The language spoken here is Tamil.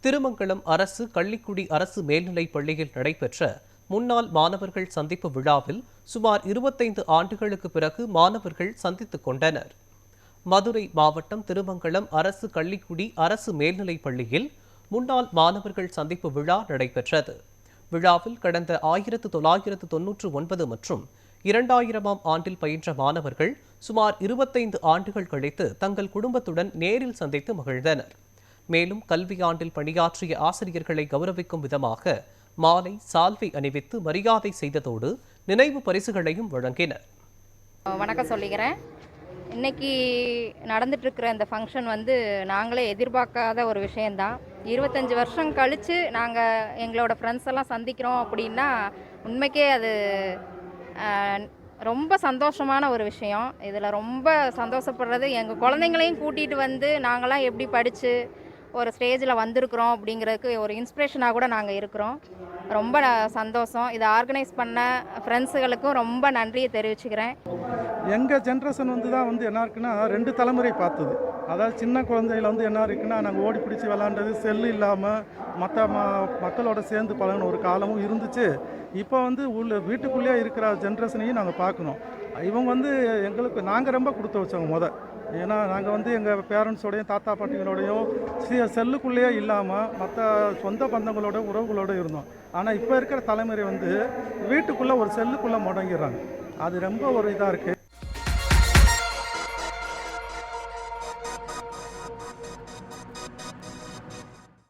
திருமங்கலம் அரசு கள்ளிக்குடி அரசு மேல்நிலைப் பள்ளியில் நடைபெற்ற முன்னாள் மாணவர்கள் சந்திப்பு விழாவில் சுமார் 25 ஆண்டுகளுக்கு பிறகு மாணவர்கள் சந்தித்துக் கொண்டனர். மதுரை மாவட்டம் திருமங்கலம் அரசு கள்ளிக்குடி அரசு மேல்நிலைப் பள்ளியில் முன்னாள் மாணவர்கள் சந்திப்பு விழா நடைபெற்றது. விழாவில் கடந்த 1999 மற்றும் 2000ஆம் ஆண்டில் பயின்ற மாணவர்கள் சுமார் 25 ஆண்டுகள் கழித்து தங்கள் குடும்பத்துடன் நேரில் சந்தித்து மகிழ்ந்தனர். மேலும் கல்வியாண்டில் பணியாற்றிய ஆசிரியர்களை கௌரவிக்கும் விதமாக மாலை, சால்வை அணிவித்து மரியாதை செய்ததோடு நினைவு பரிசுகளையும் வழங்கினர். வணக்கம் சொல்லிக்கிறேன். இன்னைக்கு நடந்துட்டு இருக்கிற இந்த ஃபங்க்ஷன் நாங்களே எதிர்பார்க்காத ஒரு விஷயந்தான். 25 வருஷம் கழித்து நாங்கள் எங்களோட ஃப்ரெண்ட்ஸ் எல்லாம் சந்திக்கிறோம் அப்படின்னா உண்மைக்கே அது ரொம்ப சந்தோஷமான ஒரு விஷயம். இதில் ரொம்ப சந்தோஷப்படுறது எங்கள் குழந்தைங்களையும் கூட்டிகிட்டு நாங்களாம் எப்படி படித்து ஒரு ஸ்டேஜில் வந்திருக்கிறோம் அப்படிங்கிறதுக்கு ஒரு இன்ஸ்பிரேஷனாக கூட நாங்கள் இருக்கிறோம். ரொம்ப சந்தோஷம். இதை ஆர்கனைஸ் பண்ண ஃப்ரெண்ட்ஸுகளுக்கும் ரொம்ப நன்றியை தெரிவிச்சுக்கிறேன். எங்கள் ஜென்ரேஷன் தான் என்ன இருக்குன்னா 2 தலைமுறை பார்த்தது. அதாவது சின்ன குழந்தையில என்ன இருக்குன்னா நாங்கள் ஓடி பிடிச்சி விளாண்டது, செல்லு இல்லாமல் மற்ற மக்களோட சேர்ந்து பழகின ஒரு காலமும் இருந்துச்சு. இப்போ வீட்டுக்குள்ளேயே இருக்கிற ஜென்ரேஷனையும் நாங்கள் பார்க்கணும். இவங்க எங்களுக்கு நாங்கள் ரொம்ப கொடுத்து வச்சவங்க ஏன்னா நாங்கள் எங்கள் பேரண்ட்ஸோடையும் தாத்தா பாட்டிகளோடையும் செல்லுக்குள்ளேயே இல்லாமல் மற்ற சொந்த பந்தங்களோட உறவுகளோடு இருந்தோம். ஆனால் இப்போ இருக்கிற தலைமுறை வீட்டுக்குள்ளே ஒரு செல்லுக்குள்ளே முடங்கிடுறாங்க. அது ரொம்ப ஒரு இதாக இருக்குது.